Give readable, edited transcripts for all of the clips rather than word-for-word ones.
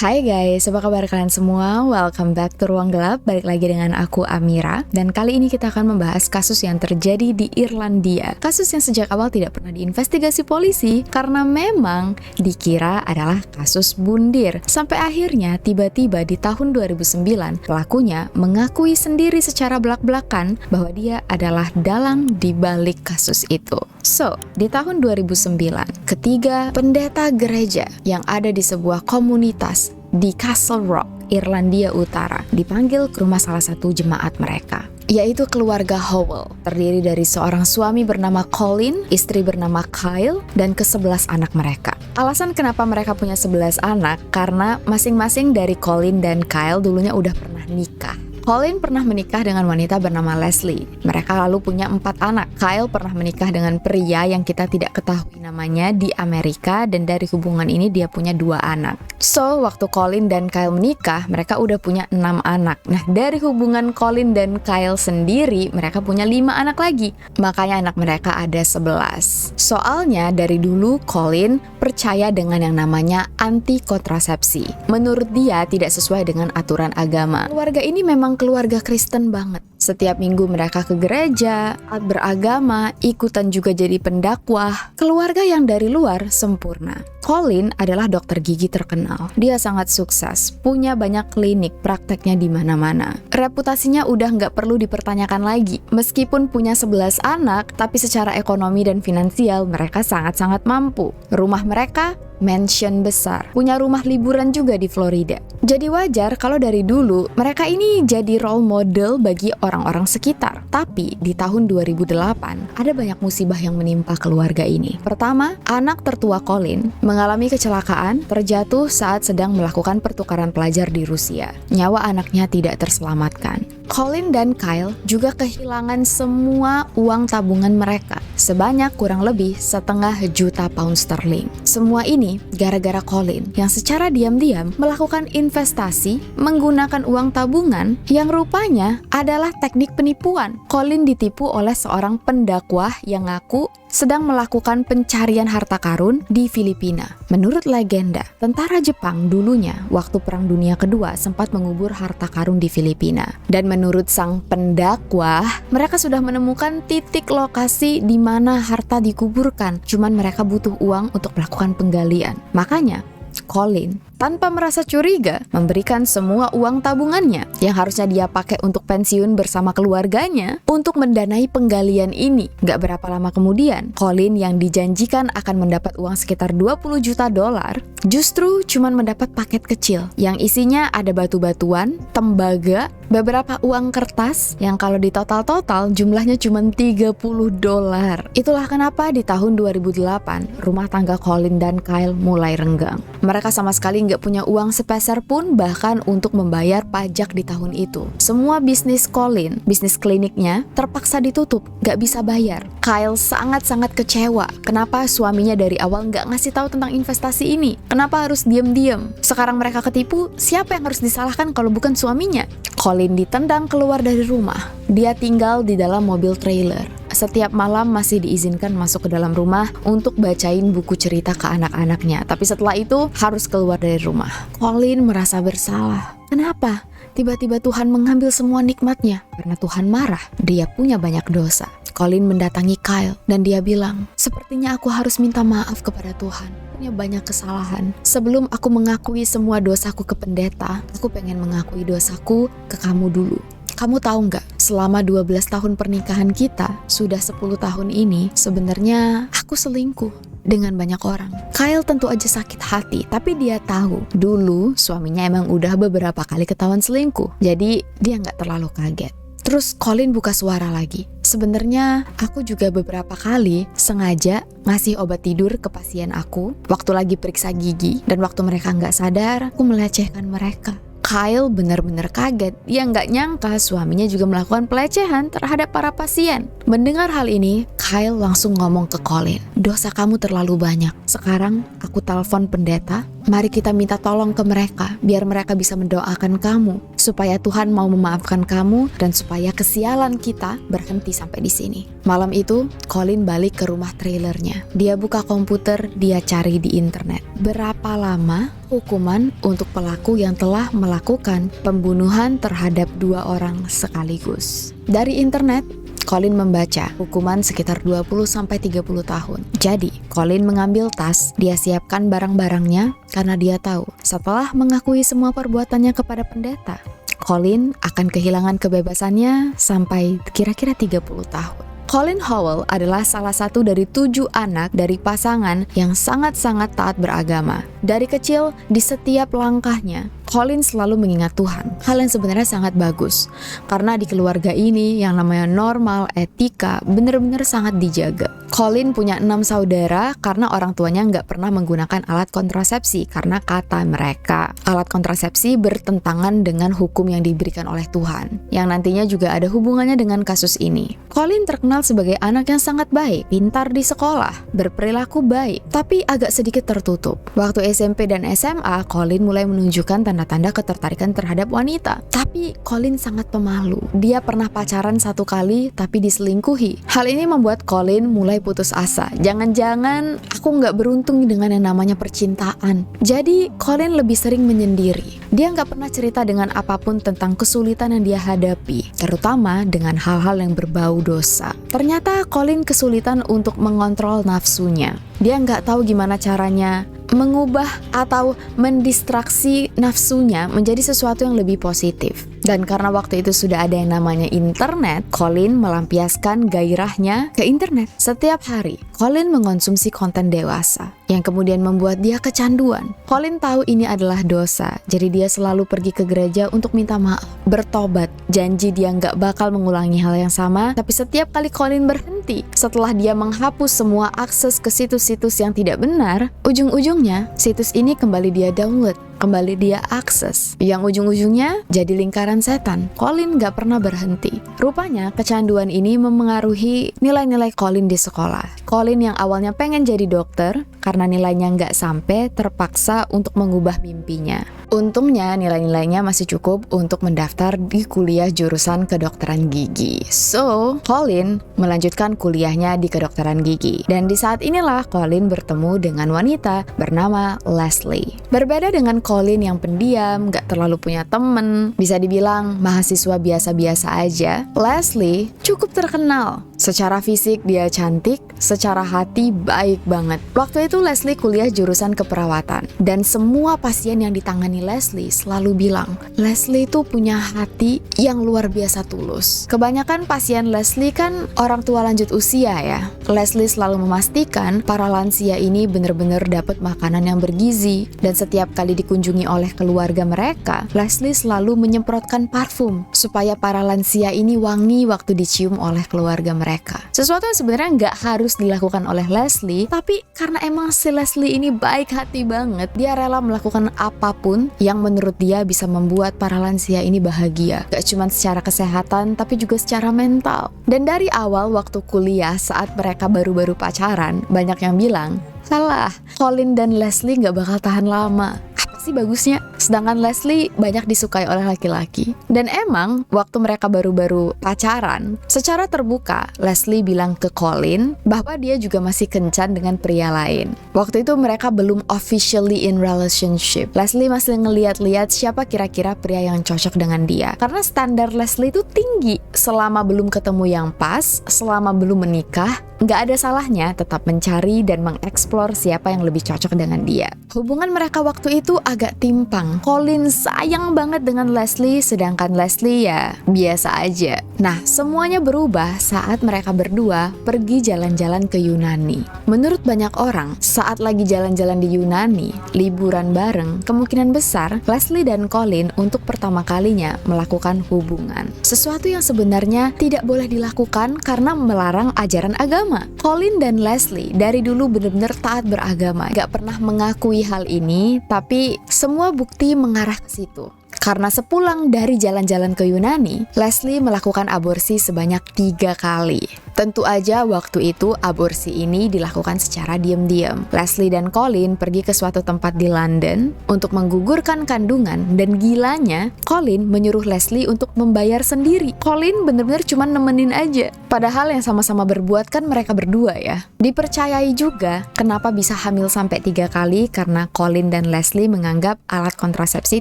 Hai guys, apa kabar kalian semua? Welcome back to Ruang Gelap. Balik lagi dengan aku Amira. Dan kali ini kita akan membahas kasus yang terjadi di Irlandia. Kasus yang sejak awal tidak pernah diinvestigasi polisi karena memang dikira adalah kasus bundir. Sampai akhirnya tiba-tiba di tahun 2009 pelakunya mengakui sendiri secara belak-belakan bahwa dia adalah dalang di balik kasus itu. So, di tahun 2009, ketiga pendeta gereja yang ada di sebuah komunitas di Castle Rock, Irlandia Utara, dipanggil ke rumah salah satu jemaat mereka, yaitu keluarga Howell, terdiri dari seorang suami bernama Colin, istri bernama Kyle, dan ke-11 anak mereka. Alasan kenapa mereka punya 11 anak, karena masing-masing dari Colin dan Kyle dulunya udah pernah nikah. Colin pernah menikah dengan wanita bernama Leslie. Mereka lalu punya 4 anak. Kyle pernah menikah dengan pria yang kita tidak ketahui namanya di Amerika, dan dari hubungan ini dia punya 2 anak. So, waktu Colin dan Kyle menikah, mereka udah punya 6 anak. Nah, dari hubungan Colin dan Kyle sendiri, mereka punya 5 anak lagi. Makanya anak mereka ada 11. Soalnya dari dulu Colin percaya dengan yang namanya anti kontrasepsi. Menurut dia tidak sesuai dengan aturan agama. Keluarga ini memang keluarga Kristen banget. Setiap minggu mereka ke gereja, taat beragama, ikutan juga jadi pendakwah. Keluarga yang dari luar sempurna. Colin adalah dokter gigi terkenal. Dia sangat sukses, punya banyak klinik, prakteknya di mana-mana. Reputasinya udah nggak perlu dipertanyakan lagi. Meskipun punya 11 anak, tapi secara ekonomi dan finansial mereka sangat-sangat mampu. Rumah mereka mansion besar, punya rumah liburan juga di Florida. Jadi wajar kalau dari dulu mereka ini jadi role model bagi orang-orang sekitar. Tapi di tahun 2008 ada banyak musibah yang menimpa keluarga ini. Pertama, anak tertua Colin mengalami kecelakaan terjatuh saat sedang melakukan pertukaran pelajar di Rusia. Nyawa anaknya tidak terselamatkan. Colin dan Kyle juga kehilangan semua uang tabungan mereka, sebanyak kurang lebih 1,5 juta pound sterling. Semua ini gara-gara Colin yang secara diam-diam melakukan investasi menggunakan uang tabungan yang rupanya adalah teknik penipuan. Colin ditipu oleh seorang pendakwah yang ngaku sedang melakukan pencarian harta karun di Filipina. Menurut legenda, tentara Jepang dulunya waktu Perang Dunia Kedua sempat mengubur harta karun di Filipina. Dan menurut sang pendakwah, mereka sudah menemukan titik lokasi di mana harta dikuburkan. Cuman mereka butuh uang untuk melakukan penggalian. Makanya, Colin tanpa merasa curiga memberikan semua uang tabungannya yang harusnya dia pakai untuk pensiun bersama keluarganya untuk mendanai penggalian ini. Gak berapa lama kemudian, Colin yang dijanjikan akan mendapat uang sekitar 20 juta dolar justru cuman mendapat paket kecil yang isinya ada batu-batuan, tembaga, beberapa uang kertas yang kalau ditotal-total jumlahnya cuma 30 dolar. Itulah kenapa di tahun 2008 rumah tangga Colin dan Kyle mulai renggang. Mereka sama sekali nggak punya uang sepeser pun bahkan untuk membayar pajak di tahun itu. Semua bisnis Colin, bisnis kliniknya terpaksa ditutup, nggak bisa bayar. Kyle sangat-sangat kecewa. Kenapa suaminya dari awal nggak ngasih tahu tentang investasi ini? Kenapa harus diam-diam? Sekarang mereka ketipu, siapa yang harus disalahkan kalau bukan suaminya? Colin ditendang keluar dari rumah. Dia tinggal di dalam mobil trailer. Setiap malam masih diizinkan masuk ke dalam rumah untuk bacain buku cerita ke anak-anaknya. Tapi setelah itu harus keluar dari rumah. Colin merasa bersalah. Kenapa? Tiba-tiba Tuhan mengambil semua nikmatnya. Karena Tuhan marah, dia punya banyak dosa. Colin mendatangi Kyle dan dia bilang, "Sepertinya aku harus minta maaf kepada Tuhan. Punya banyak kesalahan. Sebelum aku mengakui semua dosaku ke pendeta, aku pengen mengakui dosaku ke kamu dulu. Kamu tahu nggak, selama 12 tahun pernikahan kita, sudah 10 tahun ini, sebenarnya aku selingkuh dengan banyak orang." Kyle tentu aja sakit hati, tapi dia tahu dulu suaminya emang udah beberapa kali ketahuan selingkuh. Jadi dia nggak terlalu kaget. Terus Colin buka suara lagi. "Sebenarnya aku juga beberapa kali sengaja ngasih obat tidur ke pasien aku waktu lagi periksa gigi, dan waktu mereka nggak sadar, aku melecehkan mereka." Kyle benar-benar kaget. Dia nggak nyangka suaminya juga melakukan pelecehan terhadap para pasien. Mendengar hal ini, Kyle langsung ngomong ke Colin, "Dosa kamu terlalu banyak. Sekarang aku telepon pendeta, Mari kita minta tolong ke mereka, biar mereka bisa mendoakan kamu, supaya Tuhan mau memaafkan kamu, dan supaya kesialan kita berhenti sampai di sini. Malam itu, Colin balik ke rumah trailernya. Dia buka komputer, dia cari di internet. Berapa lama hukuman untuk pelaku yang telah melakukan pembunuhan terhadap 2 orang sekaligus? Dari internet, Colin membaca hukuman sekitar 20-30 tahun. Jadi, Colin mengambil tas, dia siapkan barang-barangnya karena dia tahu setelah mengakui semua perbuatannya kepada pendeta, Colin akan kehilangan kebebasannya sampai kira-kira 30 tahun. Colin Howell adalah salah satu dari 7 anak dari pasangan yang sangat-sangat taat beragama. Dari kecil, di setiap langkahnya, Colin selalu mengingat Tuhan. Hal yang sebenarnya sangat bagus, karena di keluarga ini yang namanya normal, etika, benar-benar sangat dijaga. Colin punya 6 saudara karena orang tuanya nggak pernah menggunakan alat kontrasepsi, karena kata mereka, alat kontrasepsi bertentangan dengan hukum yang diberikan oleh Tuhan, yang nantinya juga ada hubungannya dengan kasus ini. Colin terkenal sebagai anak yang sangat baik, pintar di sekolah, berperilaku baik, tapi agak sedikit tertutup. Waktu SMP dan SMA, Colin mulai menunjukkan tanda-tanda ketertarikan terhadap wanita. Tapi Colin sangat pemalu. Dia pernah pacaran 1 kali, tapi diselingkuhi. Hal ini membuat Colin mulai putus asa. Jangan-jangan aku nggak beruntung dengan yang namanya percintaan. Jadi Colin lebih sering menyendiri. Dia nggak pernah cerita dengan apapun tentang kesulitan yang dia hadapi, terutama dengan hal-hal yang berbau dosa. Ternyata Colin kesulitan untuk mengontrol nafsunya. Dia nggak tahu gimana caranya mengubah atau mendistraksi nafsunya menjadi sesuatu yang lebih positif. Dan karena waktu itu sudah ada yang namanya internet, Colin melampiaskan gairahnya ke internet. Setiap hari, Colin mengonsumsi konten dewasa yang kemudian membuat dia kecanduan. Colin tahu ini adalah dosa, jadi dia selalu pergi ke gereja untuk minta maaf, bertobat, janji dia nggak bakal mengulangi hal yang sama. Tapi setiap kali Colin berhenti, setelah dia menghapus semua akses ke situs-situs yang tidak benar, ujung-ujungnya situs ini kembali dia download, kembali dia akses, yang ujung-ujungnya jadi lingkaran setan. Colin gak pernah berhenti. Rupanya kecanduan ini memengaruhi nilai-nilai Colin di sekolah. Colin yang awalnya pengen jadi dokter, karena nilainya gak sampai, terpaksa untuk mengubah mimpinya. Untungnya nilai-nilainya masih cukup untuk mendaftar di kuliah jurusan kedokteran gigi. So, Colin melanjutkan kuliahnya di kedokteran gigi. Dan di saat inilah Colin bertemu dengan wanita bernama Leslie. Berbeda dengan Colin yang pendiam, gak terlalu punya temen, bisa dibilang mahasiswa biasa-biasa aja, Leslie cukup terkenal. Secara fisik dia cantik, secara hati baik banget. Waktu itu Leslie kuliah jurusan keperawatan, dan semua pasien yang ditangani Leslie selalu bilang, Leslie tuh punya hati yang luar biasa tulus. Kebanyakan pasien Leslie kan orang tua lanjut usia ya. Leslie selalu memastikan para lansia ini benar-benar dapat makanan yang bergizi, dan setiap kali dikunjungi oleh keluarga mereka, Leslie selalu menyemprotkan parfum supaya para lansia ini wangi waktu dicium oleh keluarga mereka. Sesuatu yang sebenarnya nggak harus dilakukan oleh Leslie, tapi karena emang si Leslie ini baik hati banget, dia rela melakukan apapun yang menurut dia bisa membuat para lansia ini bahagia. Gak cuma secara kesehatan, tapi juga secara mental. Dan dari awal waktu kuliah, saat mereka baru-baru pacaran, banyak yang bilang, salah, Colin dan Leslie gak bakal tahan lama. Sih bagusnya, sedangkan Leslie banyak disukai oleh laki-laki. Dan emang waktu mereka baru-baru pacaran, secara terbuka Leslie bilang ke Colin bahwa dia juga masih kencan dengan pria lain. Waktu itu mereka belum officially in relationship. Leslie masih ngeliat-liat siapa kira-kira pria yang cocok dengan dia, karena standar Leslie itu tinggi. Selama belum ketemu yang pas, selama belum menikah, nggak ada salahnya tetap mencari dan mengeksplor siapa yang lebih cocok dengan dia. Hubungan mereka waktu itu agak timpang. Colin sayang banget dengan Leslie, sedangkan Leslie ya biasa aja. Nah, semuanya berubah saat mereka berdua pergi jalan-jalan ke Yunani. Menurut banyak orang, saat lagi jalan-jalan di Yunani, liburan bareng, kemungkinan besar Leslie dan Colin untuk pertama kalinya melakukan hubungan. Sesuatu yang sebenarnya tidak boleh dilakukan karena melarang ajaran agama. Colin dan Leslie dari dulu benar-benar taat beragama, gak pernah mengakui hal ini, tapi semua bukti mengarah ke situ. Karena sepulang dari jalan-jalan ke Yunani, Leslie melakukan aborsi sebanyak 3 kali. Tentu aja waktu itu aborsi ini dilakukan secara diam-diam. Leslie dan Colin pergi ke suatu tempat di London untuk menggugurkan kandungan, dan gilanya Colin menyuruh Leslie untuk membayar sendiri. Colin bener-bener cuma nemenin aja. Padahal yang sama-sama berbuat kan mereka berdua ya. Dipercayai juga kenapa bisa hamil sampai 3 kali karena Colin dan Leslie menganggap alat kontrasepsi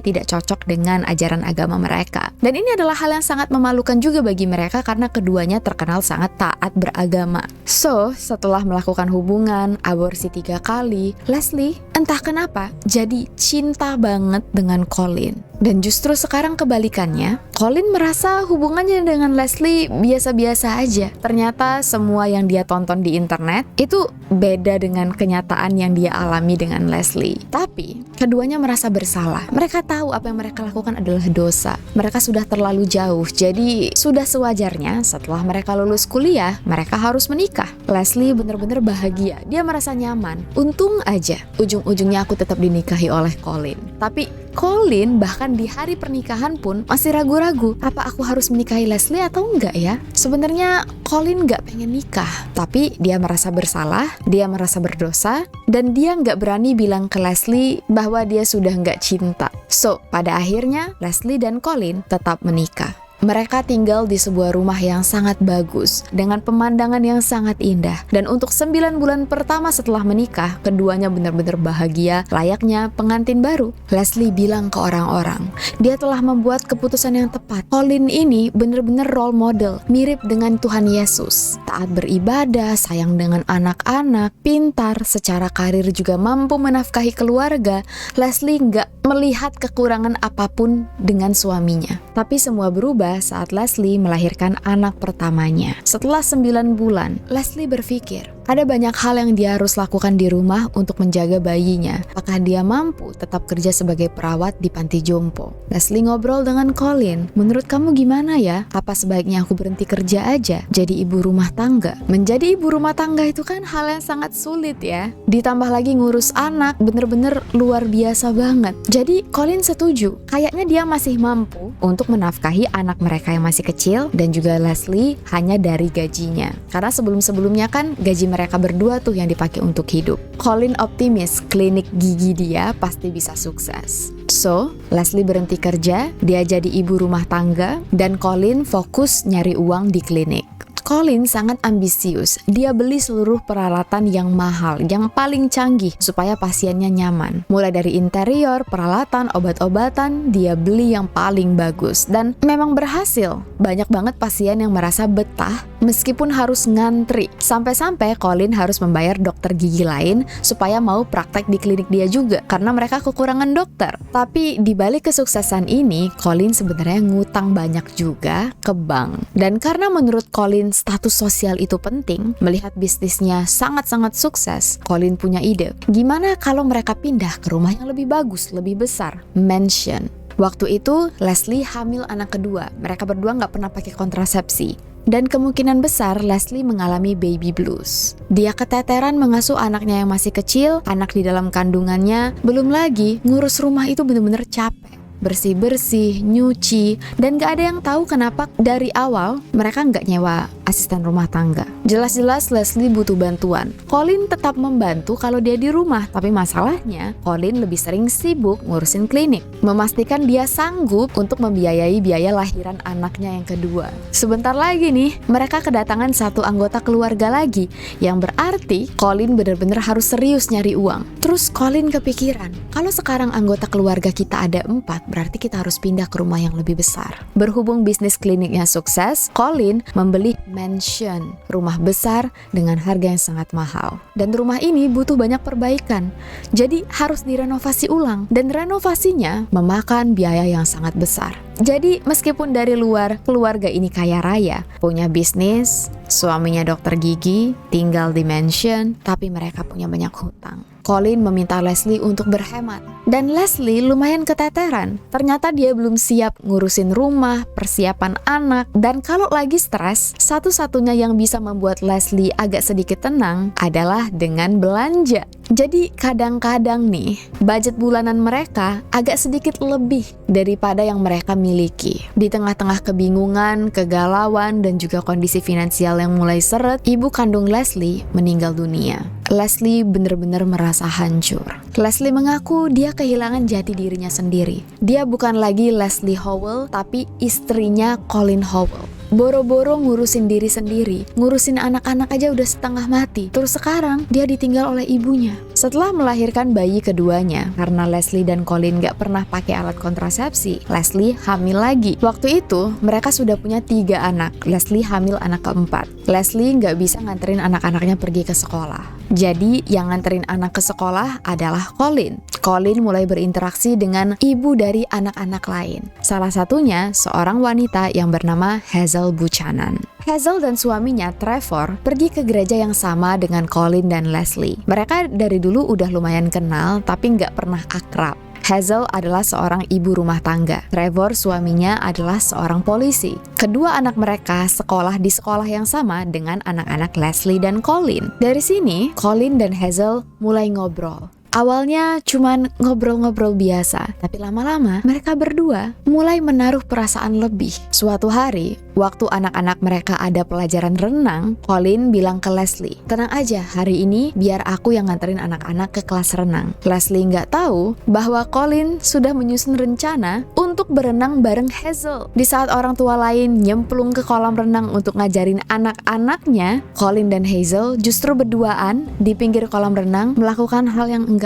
tidak cocok dengan ajaran agama mereka. Dan ini adalah hal yang sangat memalukan juga bagi mereka karena keduanya terkenal sangat taat beragama. So, setelah melakukan hubungan, aborsi 3 kali, Leslie entah kenapa jadi cinta banget dengan Colin. Dan justru sekarang kebalikannya, Colin merasa hubungannya dengan Leslie biasa-biasa aja. Ternyata semua yang dia tonton di internet itu beda dengan kenyataan yang dia alami dengan Leslie. Tapi, keduanya merasa bersalah. Mereka tahu apa yang mereka lakukan adalah dosa. Mereka sudah terlalu jauh, jadi sudah sewajarnya setelah mereka lulus kuliah, mereka harus menikah. Leslie benar-benar bahagia, dia merasa nyaman. Untung aja, ujung-ujungnya aku tetap dinikahi oleh Colin. Tapi Colin bahkan di hari pernikahan pun masih ragu-ragu, apa aku harus menikahi Leslie atau enggak ya? Sebenarnya Colin nggak pengen nikah, tapi dia merasa bersalah, dia merasa berdosa, dan dia nggak berani bilang ke Leslie bahwa dia sudah nggak cinta. So, pada akhirnya Leslie dan Colin tetap menikah. Mereka tinggal di sebuah rumah yang sangat bagus, dengan pemandangan yang sangat indah. Dan untuk 9 bulan pertama setelah menikah, keduanya benar-benar bahagia, layaknya pengantin baru. Leslie bilang ke orang-orang, dia telah membuat keputusan yang tepat. Colin ini benar-benar role model, mirip dengan Tuhan Yesus. Taat beribadah, sayang dengan anak-anak, pintar, secara karir juga mampu menafkahi keluarga. Leslie nggak melihat kekurangan apapun dengan suaminya. Tapi semua berubah saat Leslie melahirkan anak pertamanya. Setelah 9 bulan, Leslie berpikir, ada banyak hal yang dia harus lakukan di rumah untuk menjaga bayinya. Apakah dia mampu tetap kerja sebagai perawat di panti jompo? Leslie ngobrol dengan Colin, menurut kamu gimana ya? Apa sebaiknya aku berhenti kerja aja, jadi ibu rumah tangga? Menjadi ibu rumah tangga itu kan hal yang sangat sulit ya. Ditambah lagi ngurus anak, bener-bener luar biasa banget. Jadi Colin setuju, kayaknya dia masih mampu untuk menafkahi anak mereka yang masih kecil, dan juga Leslie hanya dari gajinya. Karena sebelum-sebelumnya kan gaji mereka berdua tuh yang dipakai untuk hidup. Colin optimis klinik gigi dia pasti bisa sukses. So, Leslie berhenti kerja, dia jadi ibu rumah tangga, dan Colin fokus nyari uang di klinik. Colin sangat ambisius, dia beli seluruh peralatan yang mahal, yang paling canggih supaya pasiennya nyaman. Mulai dari interior, peralatan, obat-obatan, dia beli yang paling bagus. Dan memang berhasil, banyak banget pasien yang merasa betah meskipun harus ngantri. Sampai-sampai Colin harus membayar dokter gigi lain supaya mau praktek di klinik dia juga, karena mereka kekurangan dokter. Tapi di balik kesuksesan ini, Colin sebenarnya ngutang banyak juga ke bank. Dan karena menurut Colin status sosial itu penting, melihat bisnisnya sangat-sangat sukses, Colin punya ide. Gimana kalau mereka pindah ke rumah yang lebih bagus, lebih besar, mansion. Waktu itu Leslie hamil anak kedua, mereka berdua nggak pernah pakai kontrasepsi. Dan kemungkinan besar Leslie mengalami baby blues. Dia keteteran mengasuh anaknya yang masih kecil, anak di dalam kandungannya, belum lagi ngurus rumah itu bener-bener capek. Bersih-bersih, nyuci, dan gak ada yang tahu kenapa dari awal mereka gak nyewa asisten rumah tangga. Jelas-jelas Leslie butuh bantuan. Colin tetap membantu kalau dia di rumah, tapi masalahnya Colin lebih sering sibuk ngurusin klinik, memastikan dia sanggup untuk membiayai biaya lahiran anaknya yang kedua. Sebentar lagi nih, mereka kedatangan satu anggota keluarga lagi, yang berarti Colin benar-benar harus serius nyari uang. Terus Colin kepikiran, kalau sekarang anggota keluarga kita ada 4, berarti kita harus pindah ke rumah yang lebih besar. Berhubung bisnis kliniknya sukses, Colin membeli mansion, rumah besar dengan harga yang sangat mahal. Dan rumah ini butuh banyak perbaikan, jadi harus direnovasi ulang. Dan renovasinya memakan biaya yang sangat besar. Jadi meskipun dari luar keluarga ini kaya raya, punya bisnis, suaminya dokter gigi, tinggal di mansion, tapi mereka punya banyak hutang. Colin meminta Leslie untuk berhemat. Dan Leslie lumayan keteteran. Ternyata dia belum siap ngurusin rumah, persiapan anak, dan kalau lagi stres, satu-satunya yang bisa membuat Leslie agak sedikit tenang adalah dengan belanja. Jadi kadang-kadang nih, budget bulanan mereka agak sedikit lebih daripada yang mereka miliki. Di tengah-tengah kebingungan, kegalauan, dan juga kondisi finansial yang mulai seret, ibu kandung Leslie meninggal dunia. Leslie benar-benar merasa hancur. Leslie mengaku dia kehilangan jati dirinya sendiri. Dia bukan lagi Leslie Howell, tapi istrinya Colin Howell. Boro-boro ngurusin diri sendiri, ngurusin anak-anak aja udah setengah mati. Terus sekarang dia ditinggal oleh ibunya. Setelah melahirkan bayi keduanya, karena Leslie dan Colin gak pernah pakai alat kontrasepsi, Leslie hamil lagi. Waktu itu mereka sudah punya 3 anak. Leslie hamil anak keempat. Leslie gak bisa nganterin anak-anaknya pergi ke sekolah. Jadi yang nganterin anak ke sekolah adalah Colin. Colin mulai berinteraksi dengan ibu dari anak-anak lain. Salah satunya seorang wanita yang bernama Hazel Buchanan. Hazel dan suaminya Trevor pergi ke gereja yang sama dengan Colin dan Leslie. Mereka dari dulu udah lumayan kenal tapi nggak pernah akrab. Hazel adalah seorang ibu rumah tangga. Trevor suaminya adalah seorang polisi. Kedua anak mereka sekolah di sekolah yang sama dengan anak-anak Leslie dan Colin. Dari sini, Colin dan Hazel mulai ngobrol. Awalnya cuman ngobrol-ngobrol biasa, tapi lama-lama mereka berdua mulai menaruh perasaan lebih. Suatu hari, waktu anak-anak mereka ada pelajaran renang, Colin bilang ke Leslie, "Tenang aja, hari ini biar aku yang nganterin anak-anak ke kelas renang." Leslie nggak tahu bahwa Colin sudah menyusun rencana untuk berenang bareng Hazel. Di saat orang tua lain nyemplung ke kolam renang untuk ngajarin anak-anaknya, Colin dan Hazel justru berduaan di pinggir kolam renang melakukan hal yang enggak.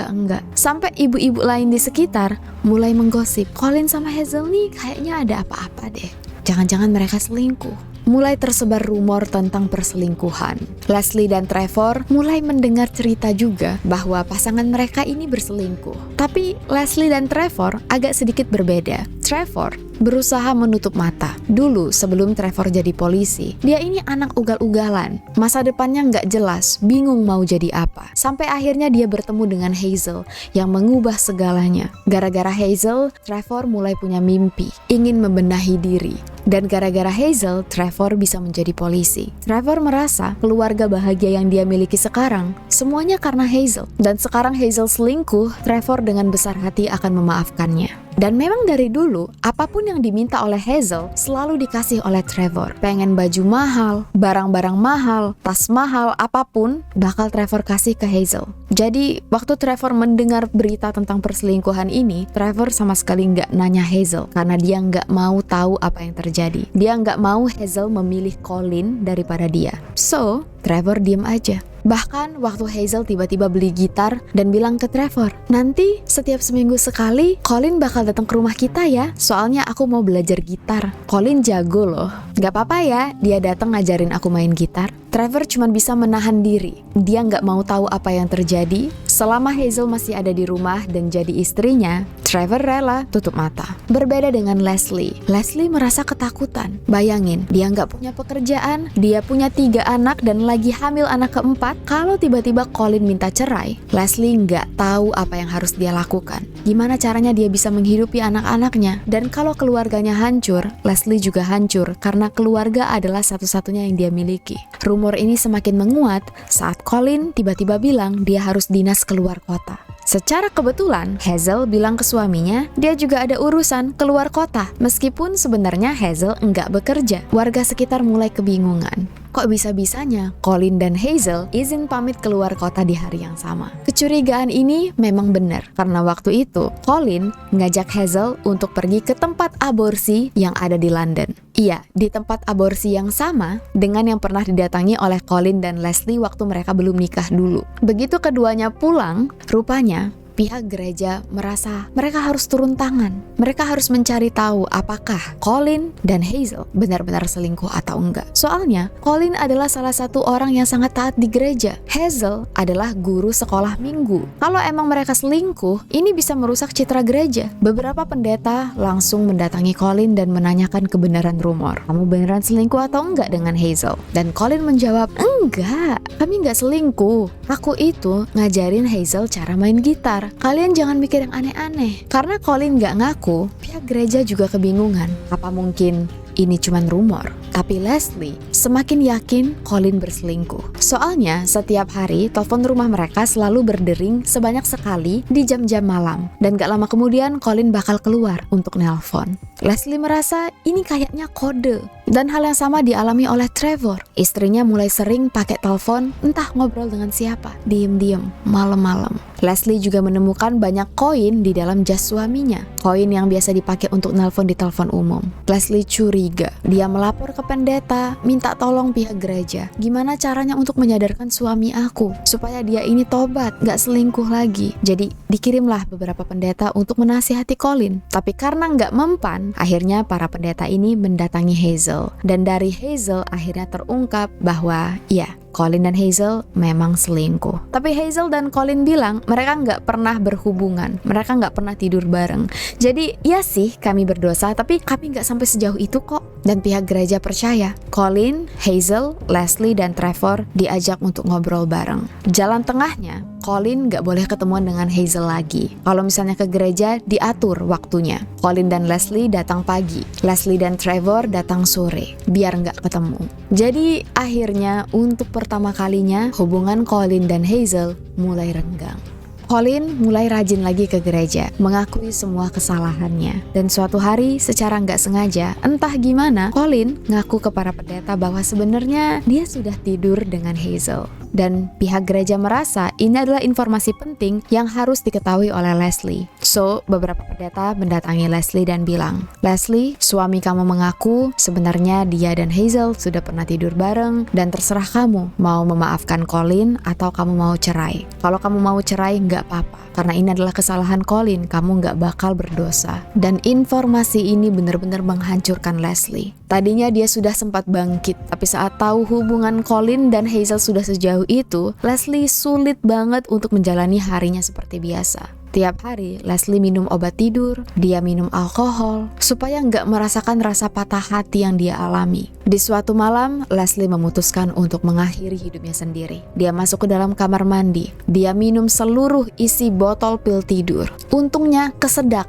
Sampai ibu-ibu lain di sekitar mulai menggosip, Colin sama Hazel nih kayaknya ada apa-apa deh. Jangan-jangan mereka selingkuh. Mulai tersebar rumor tentang perselingkuhan. Leslie dan Trevor mulai mendengar cerita juga bahwa pasangan mereka ini berselingkuh. Tapi Leslie dan Trevor agak sedikit berbeda. Trevor berusaha menutup mata. Dulu sebelum Trevor jadi polisi, dia ini anak ugal-ugalan. Masa depannya nggak jelas, bingung mau jadi apa. Sampai akhirnya dia bertemu dengan Hazel yang mengubah segalanya. Gara-gara Hazel, Trevor mulai punya mimpi, ingin membenahi diri. Dan gara-gara Hazel, Trevor bisa menjadi polisi. Trevor merasa keluarga bahagia yang dia miliki sekarang semuanya karena Hazel. Dan sekarang Hazel selingkuh, Trevor dengan besar hati akan memaafkannya. Dan memang dari dulu, apapun yang diminta oleh Hazel selalu dikasih oleh Trevor. Pengen baju mahal, barang-barang mahal, tas mahal, apapun bakal Trevor kasih ke Hazel. Jadi, waktu Trevor mendengar berita tentang perselingkuhan ini, Trevor sama sekali nggak nanya Hazel karena dia nggak mau tahu apa yang terjadi. Dia nggak mau Hazel memilih Colin daripada dia. So, Trevor diem aja. Bahkan waktu Hazel tiba-tiba beli gitar dan bilang ke Trevor, "Nanti setiap seminggu sekali Colin bakal datang ke rumah kita ya, soalnya aku mau belajar gitar." Colin jago loh. Gak apa-apa ya, dia datang ngajarin aku main gitar. Trevor cuma bisa menahan diri. Dia nggak mau tahu apa yang terjadi. Selama Hazel masih ada di rumah dan jadi istrinya, Trevor rela tutup mata. Berbeda dengan Leslie. Leslie merasa ketakutan. Bayangin, dia nggak punya pekerjaan, dia punya 3 anak dan lagi hamil anak keempat. Kalau tiba-tiba Colin minta cerai, Leslie nggak tahu apa yang harus dia lakukan. Gimana caranya dia bisa menghidupi anak-anaknya? Dan kalau keluarganya hancur, Leslie juga hancur karena keluarga adalah satu-satunya yang dia miliki. Rumor ini semakin menguat saat Colin tiba-tiba bilang dia harus dinas keluar kota. Secara kebetulan, Hazel bilang ke suaminya dia juga ada urusan keluar kota. Meskipun sebenarnya Hazel enggak bekerja. Warga sekitar mulai kebingungan. Kok bisa-bisanya Colin dan Hazel izin pamit keluar kota di hari yang sama? Kecurigaan ini memang benar, karena waktu itu Colin ngajak Hazel untuk pergi ke tempat aborsi yang ada di London. Iya, di tempat aborsi yang sama dengan yang pernah didatangi oleh Colin dan Leslie waktu mereka belum nikah dulu. Begitu keduanya pulang, rupanya pihak gereja merasa mereka harus turun tangan. Mereka harus mencari tahu apakah Colin dan Hazel benar-benar selingkuh atau enggak. Soalnya, Colin adalah salah satu orang yang sangat taat di gereja. Hazel adalah guru sekolah minggu. Kalau emang mereka selingkuh, ini bisa merusak citra gereja. Beberapa pendeta langsung mendatangi Colin dan menanyakan kebenaran rumor. "Kamu beneran selingkuh atau enggak dengan Hazel?" Dan Colin menjawab, "Enggak, kami enggak selingkuh. Aku itu ngajarin Hazel cara main gitar. Kalian jangan mikir yang aneh-aneh." Karena Colin gak ngaku, pihak gereja juga kebingungan. Apa mungkin ini cuma rumor? Tapi Leslie semakin yakin Colin berselingkuh. Soalnya setiap hari telepon rumah mereka selalu berdering sebanyak sekali di jam-jam malam. Dan gak lama kemudian Colin bakal keluar untuk nelpon. Leslie merasa ini kayaknya kode. Dan hal yang sama dialami oleh Trevor. Istrinya mulai sering pakai telepon, entah ngobrol dengan siapa, diem-diem, malam-malam. Leslie juga menemukan banyak koin di dalam jas suaminya. Koin yang biasa dipakai untuk nelpon di telepon umum. Leslie curiga. Dia melapor ke pendeta, minta tolong pihak gereja. Gimana caranya untuk menyadarkan suami aku supaya dia ini tobat, gak selingkuh lagi. Jadi dikirimlah beberapa pendeta untuk menasihati Colin. Tapi karena gak mempan, akhirnya para pendeta ini mendatangi Hazel. Dan dari Hazel akhirnya terungkap bahwa ya, Colin dan Hazel memang selingkuh. Tapi Hazel dan Colin bilang mereka nggak pernah berhubungan, mereka nggak pernah tidur bareng. Jadi ya sih kami berdosa, tapi kami nggak sampai sejauh itu kok. Dan pihak gereja percaya. Colin, Hazel, Leslie, dan Trevor diajak untuk ngobrol bareng. Jalan tengahnya, Colin nggak boleh ketemuan dengan Hazel lagi. Kalau misalnya ke gereja, diatur waktunya. Colin dan Leslie datang pagi, Leslie dan Trevor datang sore, biar nggak ketemu. Jadi akhirnya untuk pertama kalinya hubungan Colin dan Hazel mulai renggang. Colin mulai rajin lagi ke gereja, mengakui semua kesalahannya. Dan suatu hari secara nggak sengaja, entah gimana, Colin ngaku ke para pendeta bahwa sebenarnya dia sudah tidur dengan Hazel. Dan pihak gereja merasa ini adalah informasi penting yang harus diketahui oleh Leslie. So, beberapa pendeta mendatangi Leslie dan bilang, "Leslie, suami kamu mengaku sebenarnya dia dan Hazel sudah pernah tidur bareng dan terserah kamu mau memaafkan Colin atau kamu mau cerai. Kalau kamu mau cerai nggak apa-apa, karena ini adalah kesalahan Colin, kamu nggak bakal berdosa." Dan informasi ini benar-benar menghancurkan Leslie. Tadinya dia sudah sempat bangkit, tapi saat tahu hubungan Colin dan Hazel sudah sejauh itu, Leslie sulit banget untuk menjalani harinya seperti biasa. Tiap hari, Leslie minum obat tidur, dia minum alkohol, supaya nggak merasakan rasa patah hati yang dia alami. Di suatu malam, Leslie memutuskan untuk mengakhiri hidupnya sendiri. Dia masuk ke dalam kamar mandi, dia minum seluruh isi botol pil tidur. Untungnya kesedak.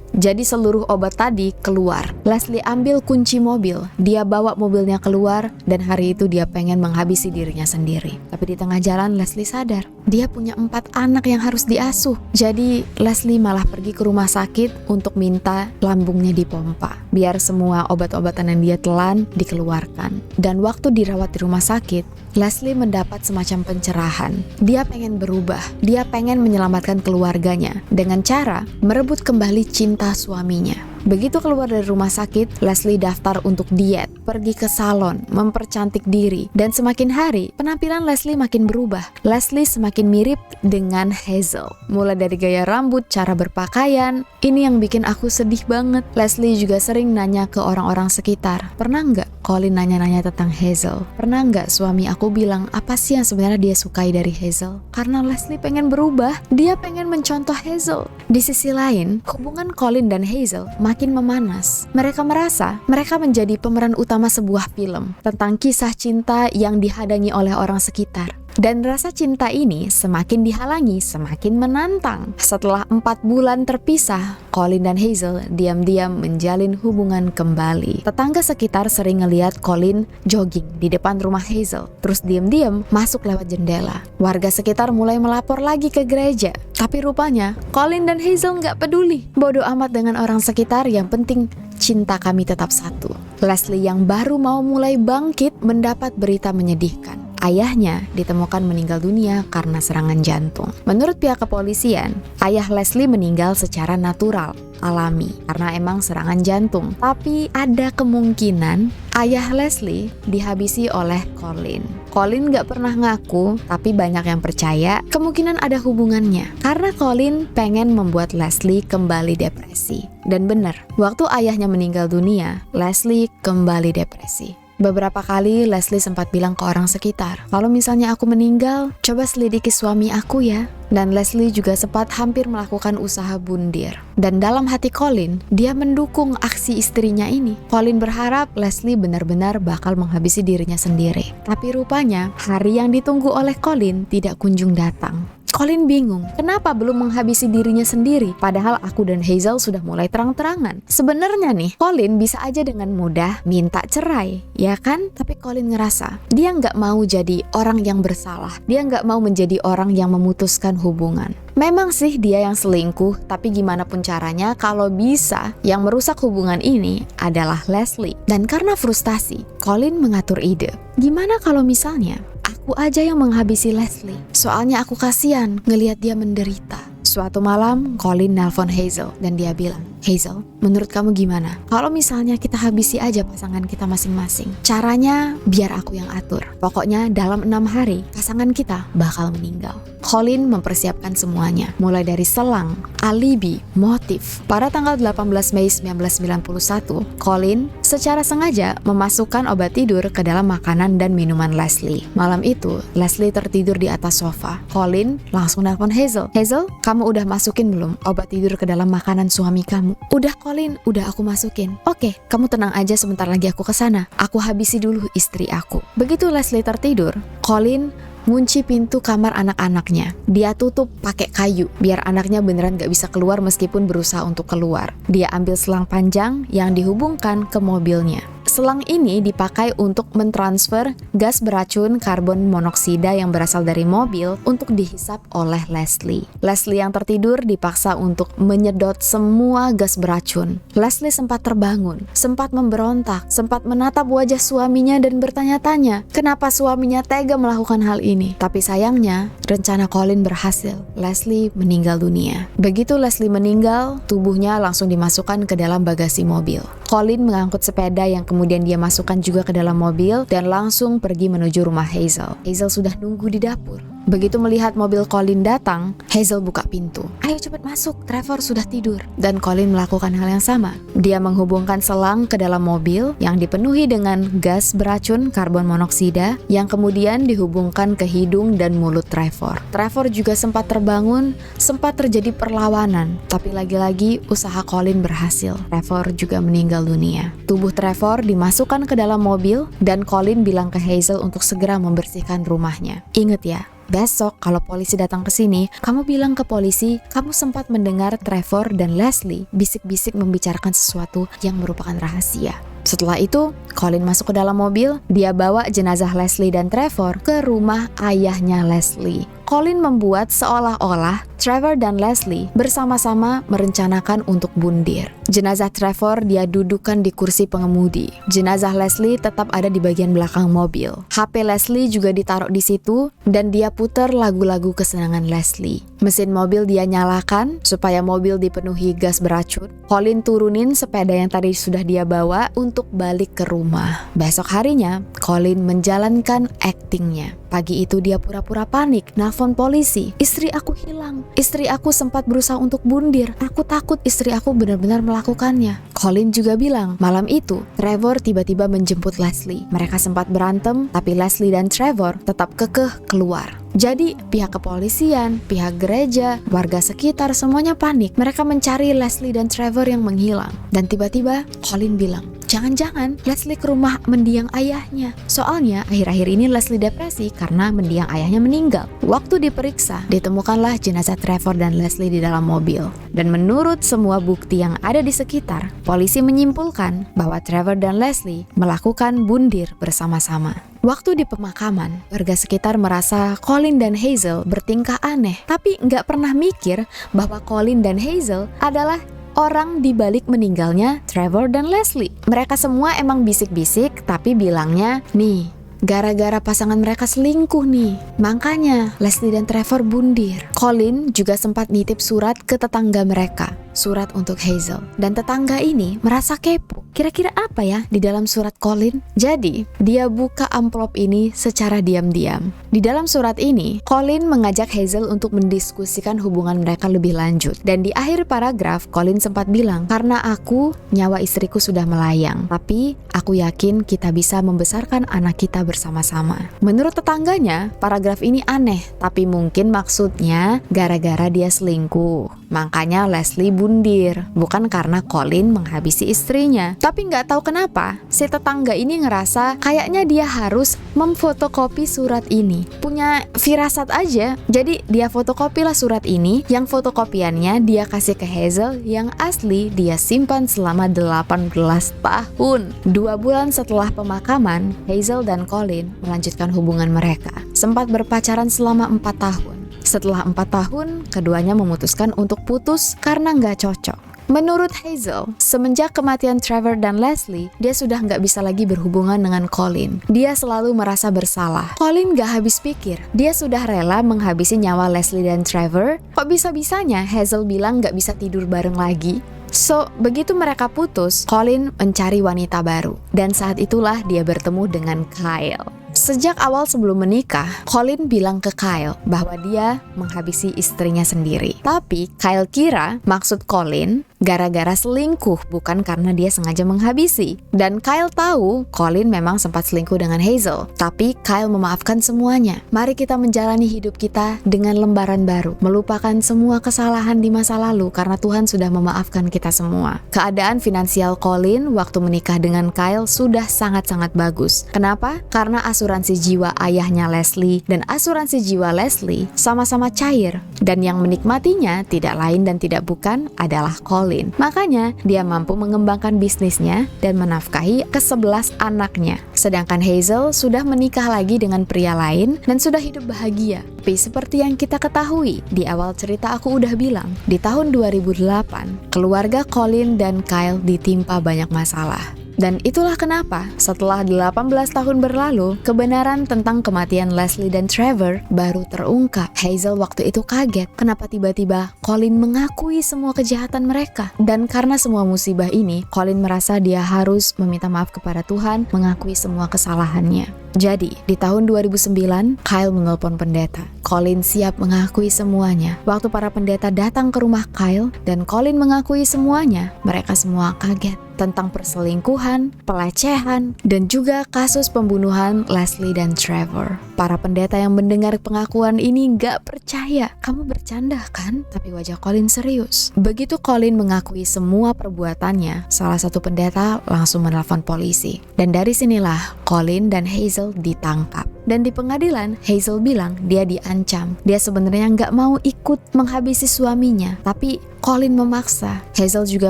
Jadi seluruh obat tadi keluar. Leslie ambil kunci mobil, dia bawa mobilnya keluar, dan hari itu dia pengen menghabisi dirinya sendiri. Tapi di tengah jalan Leslie sadar, dia punya 4 anak yang harus diasuh. Jadi Leslie malah pergi ke rumah sakit untuk minta lambungnya dipompa, biar semua obat-obatan yang dia telan dikeluarkan. Dan waktu dirawat di rumah sakit, Leslie mendapat semacam pencerahan. Dia pengen berubah, dia pengen menyelamatkan keluarganya dengan cara merebut kembali cinta suaminya. Begitu keluar dari rumah sakit, Leslie daftar untuk diet, pergi ke salon, mempercantik diri, dan semakin hari, penampilan Leslie makin berubah. Leslie semakin mirip dengan Hazel. Mulai dari gaya rambut, cara berpakaian, ini yang bikin aku sedih banget. Leslie juga sering nanya ke orang-orang sekitar, pernah nggak Colin nanya-nanya tentang Hazel? Pernah nggak suami aku bilang apa sih yang sebenarnya dia sukai dari Hazel? Karena Leslie pengen berubah, dia pengen mencontoh Hazel. Di sisi lain, hubungan Colin dan Hazel makin memanas. Mereka merasa mereka menjadi pemeran utama sebuah film tentang kisah cinta yang dihadangi oleh orang sekitar. Dan rasa cinta ini semakin dihalangi, semakin menantang. Setelah 4 bulan terpisah, Colin dan Hazel diam-diam menjalin hubungan kembali. Tetangga sekitar sering ngeliat Colin jogging di depan rumah Hazel, terus diam-diam masuk lewat jendela. Warga sekitar mulai melapor lagi ke gereja. Tapi rupanya, Colin dan Hazel nggak peduli. Bodoh amat dengan orang sekitar, yang penting cinta kami tetap satu. Leslie yang baru mau mulai bangkit mendapat berita menyedihkan. Ayahnya ditemukan meninggal dunia karena serangan jantung. Menurut pihak kepolisian, ayah Leslie meninggal secara natural, alami, karena emang serangan jantung. Tapi ada kemungkinan ayah Leslie dihabisi oleh Colin. Colin gak pernah ngaku, tapi banyak yang percaya kemungkinan ada hubungannya. Karena Colin pengen membuat Leslie kembali depresi. Dan benar, waktu ayahnya meninggal dunia, Leslie kembali depresi. Beberapa kali Leslie sempat bilang ke orang sekitar, kalau misalnya aku meninggal, coba selidiki suami aku ya. Dan Leslie juga sempat hampir melakukan usaha bundir. Dan dalam hati Colin, dia mendukung aksi istrinya ini. Colin berharap Leslie benar-benar bakal menghabisi dirinya sendiri. Tapi rupanya, hari yang ditunggu oleh Colin tidak kunjung datang. Colin bingung, kenapa belum menghabisi dirinya sendiri? Padahal aku dan Hazel sudah mulai terang-terangan. Sebenarnya nih, Colin bisa aja dengan mudah minta cerai, ya kan? Tapi Colin ngerasa, dia nggak mau jadi orang yang bersalah. Dia nggak mau menjadi orang yang memutuskan hubungan. Memang sih dia yang selingkuh, tapi gimana pun caranya kalau bisa yang merusak hubungan ini adalah Leslie. Dan karena frustasi, Colin mengatur ide. Gimana kalau misalnya aku aja yang menghabisi Leslie? Soalnya aku kasihan ngelihat dia menderita. Suatu malam, Colin nelpon Hazel dan dia bilang, Hazel, menurut kamu gimana? Kalau misalnya kita habisi aja pasangan kita masing-masing. Caranya biar aku yang atur. Pokoknya dalam 6 hari, pasangan kita bakal meninggal. Colin mempersiapkan semuanya, mulai dari selang, alibi, motif. Pada tanggal 18 Mei 1991, Colin secara sengaja memasukkan obat tidur ke dalam makanan dan minuman Leslie. Malam itu, Leslie tertidur di atas sofa. Colin langsung nelpon Hazel. Hazel, kamu udah masukin belum obat tidur ke dalam makanan suami kamu? Udah Colin, udah aku masukin. Oke, kamu tenang aja, sebentar lagi aku kesana. Aku habisi dulu istri aku. Begitu Leslie tertidur, Colin ngunci pintu kamar anak-anaknya. Dia tutup pakai kayu biar anaknya beneran gak bisa keluar meskipun berusaha untuk keluar. Dia ambil selang panjang yang dihubungkan ke mobilnya. Selang ini dipakai untuk mentransfer gas beracun karbon monoksida yang berasal dari mobil untuk dihisap oleh Leslie. Leslie yang tertidur dipaksa untuk menyedot semua gas beracun. Leslie sempat terbangun, sempat memberontak, sempat menatap wajah suaminya dan bertanya-tanya, kenapa suaminya tega melakukan hal ini. Tapi sayangnya, rencana Colin berhasil. Leslie meninggal dunia. Begitu Leslie meninggal, tubuhnya langsung dimasukkan ke dalam bagasi mobil. Colin mengangkut sepeda yang kemudian dia masukkan juga ke dalam mobil dan langsung pergi menuju rumah Hazel. Hazel sudah nunggu di dapur. Begitu melihat mobil Colin datang, Hazel buka pintu. Ayo cepat masuk, Trevor sudah tidur. Dan Colin melakukan hal yang sama. Dia menghubungkan selang ke dalam mobil yang dipenuhi dengan gas beracun karbon monoksida yang kemudian dihubungkan ke hidung dan mulut Trevor. Trevor juga sempat terbangun, sempat terjadi perlawanan. Tapi lagi-lagi usaha Colin berhasil. Trevor juga meninggal dunia. Tubuh Trevor dimasukkan ke dalam mobil dan Colin bilang ke Hazel untuk segera membersihkan rumahnya. Ingat ya, besok kalau polisi datang ke sini, kamu bilang ke polisi kamu sempat mendengar Trevor dan Leslie bisik-bisik membicarakan sesuatu yang merupakan rahasia. Setelah itu, Colin masuk ke dalam mobil. Dia bawa jenazah Leslie dan Trevor ke rumah ayahnya Leslie. Colin membuat seolah-olah Trevor dan Leslie bersama-sama merencanakan untuk bundir. Jenazah Trevor dia dudukkan di kursi pengemudi. Jenazah Leslie tetap ada di bagian belakang mobil. HP Leslie juga ditaruh di situ dan dia putar lagu-lagu kesenangan Leslie. Mesin mobil dia nyalakan supaya mobil dipenuhi gas beracun. Colin turunin sepeda yang tadi sudah dia bawa untuk balik ke rumah. Besok harinya, Colin menjalankan aktingnya. Pagi itu dia pura-pura panik, nelpon polisi. Istri aku hilang. Istri aku sempat berusaha untuk bundir. Aku takut istri aku benar-benar melakukannya. Colin juga bilang, malam itu Trevor tiba-tiba menjemput Leslie. Mereka sempat berantem, tapi Leslie dan Trevor tetap kekeh keluar. Jadi pihak kepolisian, pihak gereja, warga sekitar semuanya panik. Mereka mencari Leslie dan Trevor yang menghilang. Dan tiba-tiba Colin bilang, jangan-jangan Leslie ke rumah mendiang ayahnya. Soalnya akhir-akhir ini Leslie depresi karena mendiang ayahnya meninggal. Waktu diperiksa, ditemukanlah jenazah Trevor dan Leslie di dalam mobil. Dan menurut semua bukti yang ada di sekitar, polisi menyimpulkan bahwa Trevor dan Leslie melakukan bundir bersama-sama. Waktu di pemakaman, warga sekitar merasa Colin dan Hazel bertingkah aneh, tapi nggak pernah mikir bahwa Colin dan Hazel adalah orang di balik meninggalnya Trevor dan Leslie. Mereka semua emang bisik-bisik, tapi bilangnya, nih, gara-gara pasangan mereka selingkuh nih. Makanya Leslie dan Trevor bundir. Colin juga sempat nitip surat ke tetangga mereka. Surat untuk Hazel. Dan tetangga ini merasa kepo. Kira-kira apa ya di dalam surat Colin? Jadi, dia buka amplop ini secara diam-diam. Di dalam surat ini, Colin mengajak Hazel untuk mendiskusikan hubungan mereka lebih lanjut. Dan di akhir paragraf, Colin sempat bilang, karena aku, nyawa istriku sudah melayang. Tapi, aku yakin kita bisa membesarkan anak kita bersama-sama. Menurut tetangganya, paragraf ini aneh. Tapi mungkin maksudnya gara-gara dia selingkuh. Makanya Leslie bundir, bukan karena Colin menghabisi istrinya. Tapi nggak tahu kenapa, si tetangga ini ngerasa kayaknya dia harus memfotokopi surat ini. Punya firasat aja, jadi dia fotokopilah surat ini, yang fotokopiannya dia kasih ke Hazel, yang asli dia simpan selama 18 tahun. 2 bulan setelah pemakaman, Hazel dan Colin melanjutkan hubungan mereka. Sempat berpacaran selama 4 tahun. Setelah 4 tahun, keduanya memutuskan untuk putus karena nggak cocok. Menurut Hazel, semenjak kematian Trevor dan Leslie, dia sudah nggak bisa lagi berhubungan dengan Colin. Dia selalu merasa bersalah. Colin nggak habis pikir. Dia sudah rela menghabisi nyawa Leslie dan Trevor. Kok bisa-bisanya Hazel bilang nggak bisa tidur bareng lagi? So, begitu mereka putus, Colin mencari wanita baru. Dan saat itulah dia bertemu dengan Kyle. Sejak awal sebelum menikah, Colin bilang ke Kyle bahwa dia menghabisi istrinya sendiri. Tapi Kyle kira maksud Colin gara-gara selingkuh, bukan karena dia sengaja menghabisi. Dan Kyle tahu Colin memang sempat selingkuh dengan Hazel, tapi Kyle memaafkan semuanya. Mari kita menjalani hidup kita dengan lembaran baru, melupakan semua kesalahan di masa lalu karena Tuhan sudah memaafkan kita semua. Keadaan finansial Colin waktu menikah dengan Kyle sudah sangat-sangat bagus. Kenapa? Karena asuransi jiwa ayahnya Leslie dan asuransi jiwa Leslie sama-sama cair, dan yang menikmatinya tidak lain dan tidak bukan adalah Colin. Makanya dia mampu mengembangkan bisnisnya dan menafkahi ke-11 anaknya. Sedangkan Hazel sudah menikah lagi dengan pria lain dan sudah hidup bahagia. Tapi seperti yang kita ketahui, di awal cerita aku udah bilang, di tahun 2008, keluarga Colin dan Kyle ditimpa banyak masalah. Dan itulah kenapa setelah 18 tahun berlalu, kebenaran tentang kematian Leslie dan Trevor baru terungkap. Hazel waktu itu kaget kenapa tiba-tiba Colin mengakui semua kejahatan mereka. Dan karena semua musibah ini, Colin merasa dia harus meminta maaf kepada Tuhan, mengakui semua kesalahannya. Jadi, di tahun 2009, Kyle menelpon pendeta. Colin siap mengakui semuanya. Waktu para pendeta datang ke rumah Kyle dan Colin mengakui semuanya, mereka semua kaget tentang perselingkuhan, pelecehan, dan juga kasus pembunuhan Leslie dan Trevor. Para pendeta yang mendengar pengakuan ini gak percaya. Kamu bercanda kan? Tapi wajah Colin serius. Begitu Colin mengakui semua perbuatannya, salah satu pendeta langsung menelpon polisi. Dan dari sinilah Colin dan Hazel ditangkap. Dan di pengadilan, Hazel bilang dia diancam. Dia sebenarnya nggak mau ikut menghabisi suaminya, tapi Colin memaksa. Hazel juga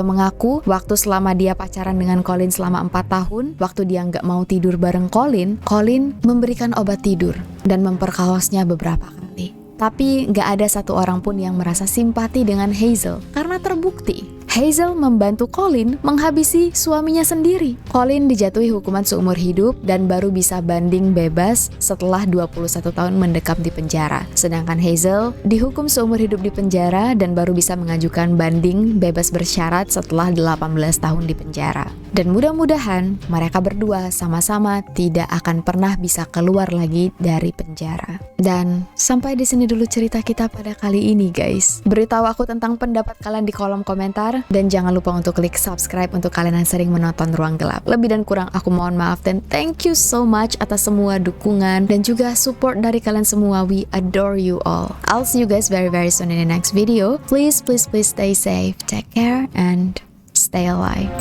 mengaku waktu selama dia pacaran dengan Colin selama 4 tahun, waktu dia nggak mau tidur bareng Colin, Colin memberikan obat tidur dan memperkawasnya beberapa kali. Tapi nggak ada satu orang pun yang merasa simpati dengan Hazel karena terbukti Hazel membantu Colin menghabisi suaminya sendiri. Colin dijatuhi hukuman seumur hidup dan baru bisa banding bebas setelah 21 tahun mendekam di penjara. Sedangkan Hazel dihukum seumur hidup di penjara dan baru bisa mengajukan banding bebas bersyarat setelah 18 tahun di penjara. Dan mudah-mudahan mereka berdua sama-sama tidak akan pernah bisa keluar lagi dari penjara. Dan sampai di sini dulu cerita kita pada kali ini, guys. Beritahu aku tentang pendapat kalian di kolom komentar. Dan jangan lupa untuk klik subscribe untuk kalian yang sering menonton Ruang Gelap. Lebih dan kurang aku mohon maaf dan thank you so much atas semua dukungan dan juga support dari kalian semua. We adore you all. I'll see you guys very soon in the next video. Please stay safe, take care, and stay alive.